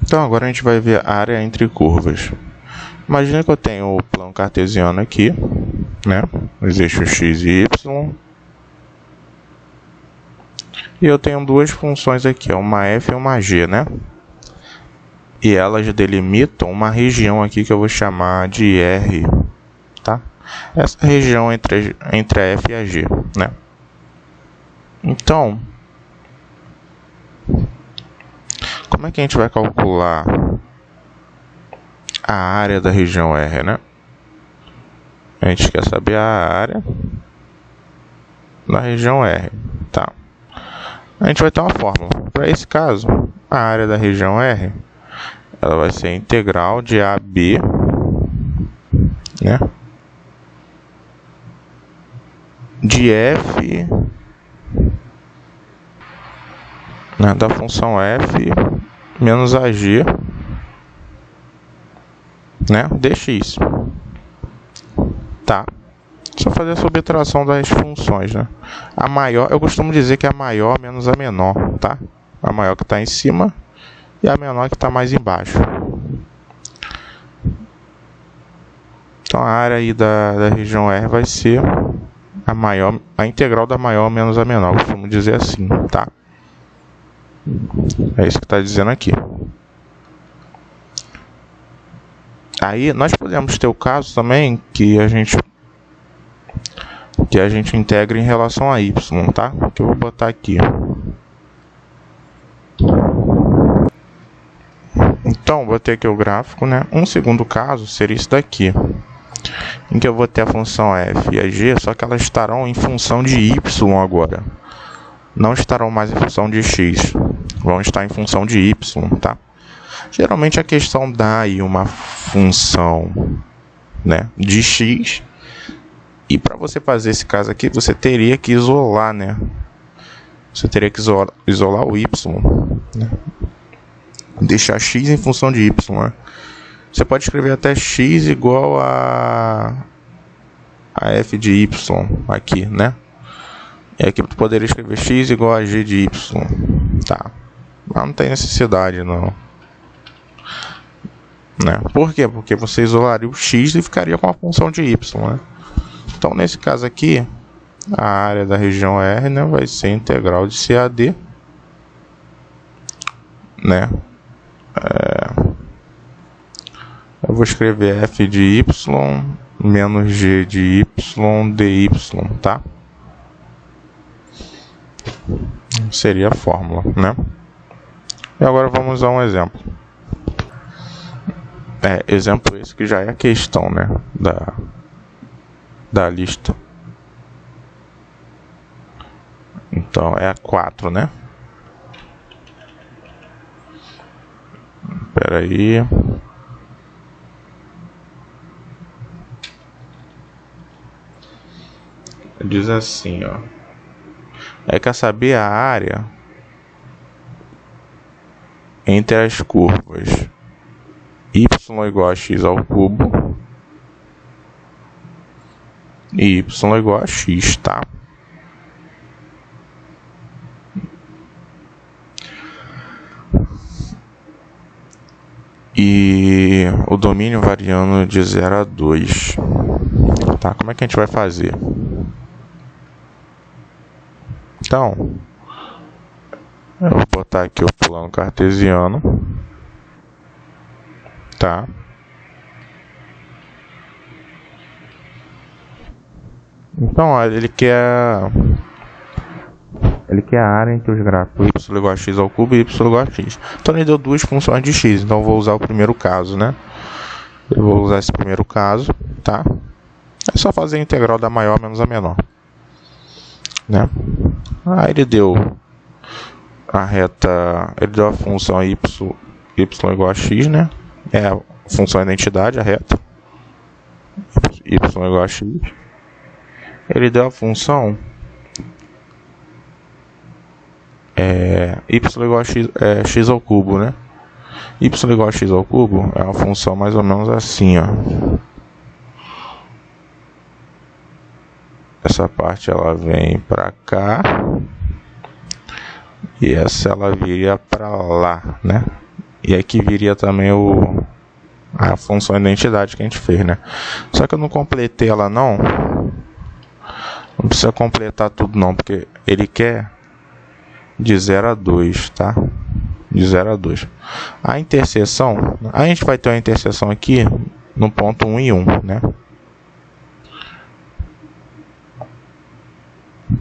Então agora a gente vai ver a área entre curvas. Imagina que eu tenho o plano cartesiano aqui, né? Os eixos x e y. E eu tenho duas funções aqui, uma f e uma g, né? E elas delimitam uma região aqui que eu vou chamar de R, tá? Essa região entre a f e a g, né? Então, como é que a gente vai calcular a área da região R, né? A gente quer saber a área da região R, tá? A gente vai ter uma fórmula. Para esse caso, a área da região R, ela vai ser a integral de AB, né? De f, né, da função f menos ag, né, dx, tá? Só fazer a subtração das funções, né? A maior, eu costumo dizer que é a maior menos a menor, tá? A maior que está em cima e a menor que está mais embaixo. Então a área aí da região R vai ser a maior, a integral da maior menos a menor, eu costumo dizer assim, tá? É isso que está dizendo aqui. Aí nós podemos ter o caso também que a gente integra em relação a y, tá? Que eu vou botar aqui. Então, vou ter aqui o gráfico, né? Um segundo caso seria isso daqui, em que eu vou ter a função f e a g, só que elas estarão em função de y agora. Não estarão mais em função de x, vão estar em função de y, tá? Geralmente a questão dá aí uma função, né, de x, e para você fazer esse caso aqui, você teria que isolar, né? Você teria que isolar o y, né? Deixar x em função de y, né? Você pode escrever até x igual a f de y aqui, né? E aqui tu poderia escrever x igual a g de y, tá? Mas não tem necessidade, não, né? Por quê? Porque você isolaria o x e ficaria com a função de y, né? Então, nesse caso aqui, a área da região R, né, vai ser integral de CAD, né? Eu vou escrever f de y menos g de y dy, tá? Seria a fórmula, né? E agora vamos a um exemplo. Exemplo esse que já é a questão, né, da lista. Então é a 4, né? Espera aí. Diz assim, ó. Quer saber a área entre as curvas y igual a x ao cubo e y igual a x, tá? E o domínio variando de 0 a 2, tá? Como é que a gente vai fazer? Então, eu vou botar aqui o plano cartesiano, tá? Então, olha, ele quer a área entre os gráficos y igual a x ao cubo e y igual a x. Então ele deu duas funções de x, então eu vou usar o primeiro caso, né? Eu vou usar esse primeiro caso, tá? É só fazer a integral da maior menos a menor, né? Aí ele deu a reta, ele deu a função y igual a x, né? É a função identidade, a reta y igual a x. Ele deu a função y igual a x ao cubo, né? Y igual a x ao cubo é uma função mais ou menos assim, ó. Essa parte ela vem para cá e essa ela viria para lá, né? E aqui viria também a função identidade que a gente fez, né? Só que eu não completei ela não. Não precisa completar tudo não, porque ele quer de 0 a 2, tá? De 0 a 2. A interseção, a gente vai ter uma interseção aqui no ponto 1 e 1, né?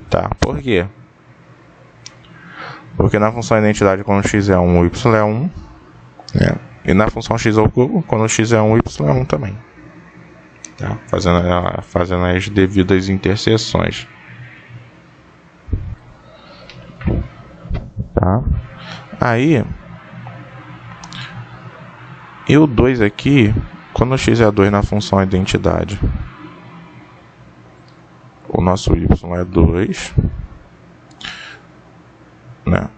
Tá, por quê? Porque na função identidade, quando x é 1, o y é 1, né? E na função x ao cubo, quando x é 1, o y é 1 também. Tá? Fazendo as devidas interseções. Tá? Aí, e o 2 aqui, quando x é 2 na função identidade, o nosso y é 2, né?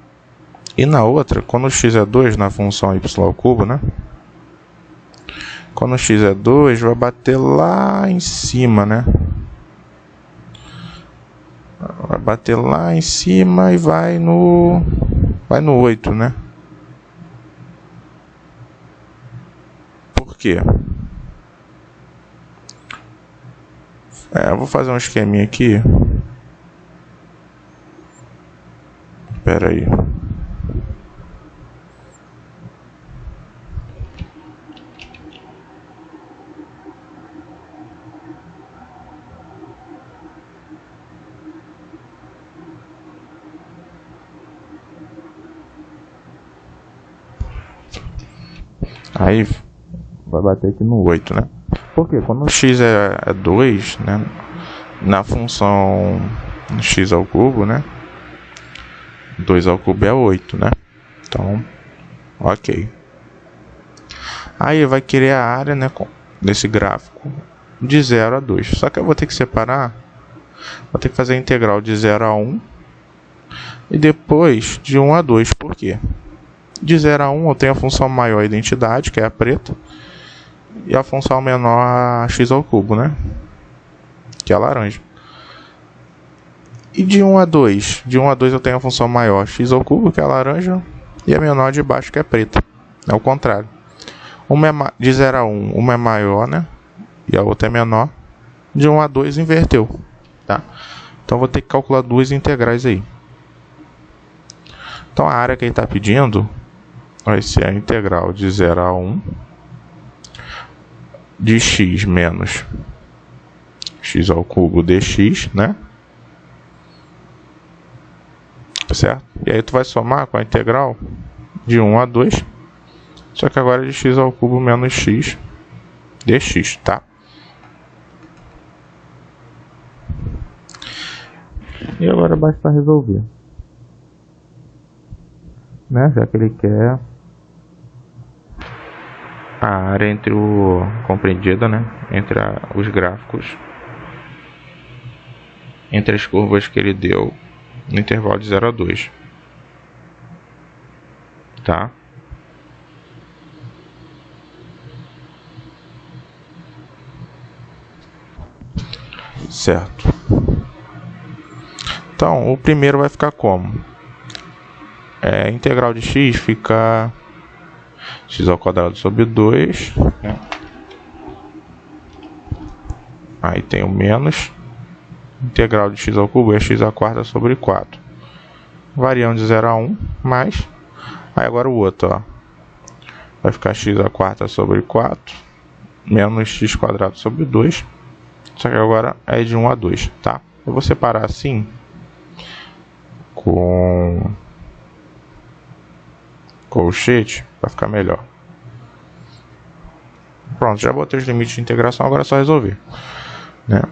E na outra, quando x é 2 na função y ao cubo, né? Quando x é 2, vai bater lá em cima, né? Vai bater lá em cima e vai no 8, né? Por quê? Eu vou fazer um esqueminha aqui. Espera aí. Aí vai bater aqui no 8, né? Porque quando x é 2, né? Na função x ao cubo, né? 2 ao cubo é 8, né? Então, ok. Aí vai querer a área, né? Desse gráfico de 0 a 2. Só que eu vou ter que separar. Vou ter que fazer a integral de 0 a 1 e depois de 1 a 2. Por quê? De 0 a 1 eu tenho a função maior, a identidade, que é a preta, e a função menor, a x ao cubo, né? Que é a laranja. E de 1 a 2? De 1 a 2 eu tenho a função maior, x ao cubo, que é a laranja, e a menor de baixo, que é a preta. É o contrário. De 0 a 1, uma é maior, né? E a outra é menor. De 1 a 2 inverteu, tá? Então vou ter que calcular duas integrais aí. Então a área que ele está pedindo vai ser a integral de 0 a 1 de x menos x ao cubo dx, né? Certo? E aí tu vai somar com a integral de 1 a 2, só que agora é de x ao cubo menos x dx, tá? E agora basta resolver, né? Já que ele quer a área entre compreendida, né? Entre os gráficos, entre as curvas que ele deu no intervalo de 0 a 2, tá? Certo. Então, o primeiro vai ficar como? A integral de x fica x ao quadrado sobre 2, né? Aí tem o menos. Integral de x ao cubo é x à quarta sobre 4. Variando de 0 a 1, mais. Aí agora o outro, ó. Vai ficar x à quarta sobre 4, menos x quadrado sobre 2. Só que agora é de 1 a 2, tá? Eu vou separar assim, com colchete, para ficar melhor. Pronto, já botei os limites de integração, agora é só resolver, né?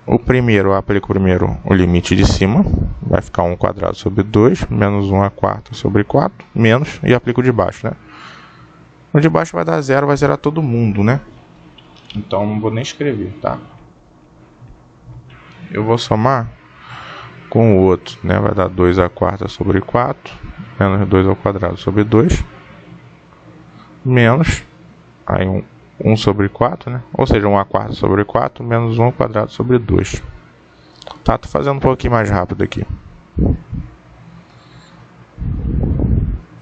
O primeiro, eu aplico primeiro o limite de cima, vai ficar 1 quadrado sobre 2, menos 1 à quarta sobre 4, menos, e aplico o de baixo, né? O de baixo vai dar 0, vai zerar todo mundo, né? Então não vou nem escrever, tá? Eu vou somar com o outro, né? Vai dar 2 à quarta sobre 4, menos 2 ao quadrado sobre 2, menos, aí 1 sobre 4, né? Ou seja, 1 à quarta sobre 4, menos 1 ao quadrado sobre 2. Tá, tô fazendo um pouquinho mais rápido aqui,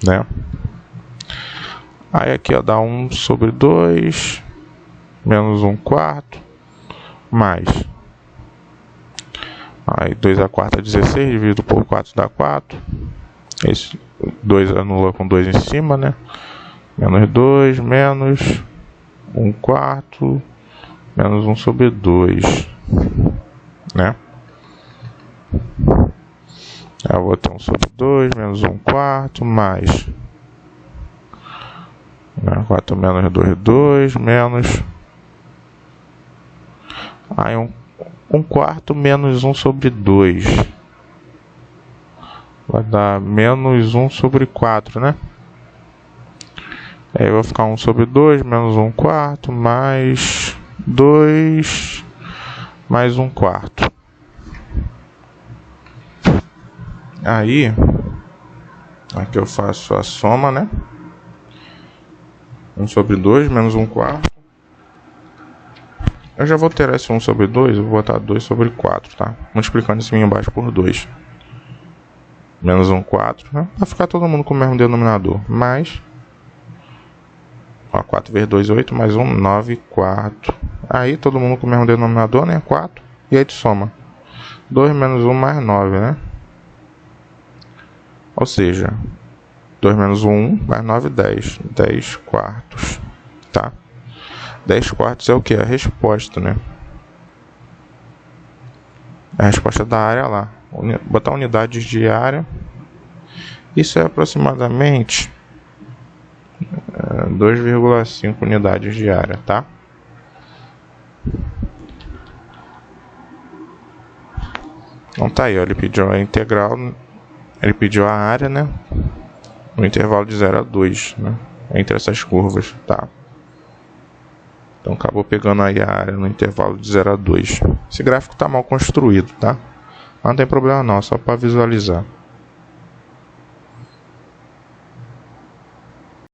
né? Aí aqui, ó, dá 1 sobre 2 menos 1/4 mais. Aí 2/4 é 16, dividido por 4 dá 4. Esse 2 anula com 2 em cima, né? Menos 2, menos 1/4, menos 1 sobre 2, né? Aí eu vou ter 1 sobre 2, menos 1/4, mais 4 menos 2, 2, menos... Aí 1/4 menos 1 sobre 2 vai dar menos 1 sobre 4, né? Aí vai ficar 1 sobre 2 menos 1/4 mais 2 mais 1/4. Aí aqui eu faço a soma, né? 1 sobre 2 menos 1/4. Eu já vou ter esse 1 sobre 2, eu vou botar 2 sobre 4, tá? Multiplicando esse aqui embaixo por 2. Menos 1/4, né? Vai ficar todo mundo com o mesmo denominador. Mais... Ó, 4 vezes 2, 8, mais 1, 9/4. Aí todo mundo com o mesmo denominador, né? 4. E aí tu soma. 2 menos 1 mais 9, né? Ou seja, 2 menos 1 mais 9, 10. 10/4, tá? 10/4 é o que? A resposta, né? A resposta da área lá. Botar unidades de área. Isso é aproximadamente 2,5 unidades de área, tá? Então tá aí, ó, ele pediu a integral, ele pediu a área, né? No intervalo de 0 a 2, né? Entre essas curvas, tá? Então acabou pegando aí a área no intervalo de 0 a 2. Esse gráfico tá mal construído, tá? Não tem problema não, só para visualizar.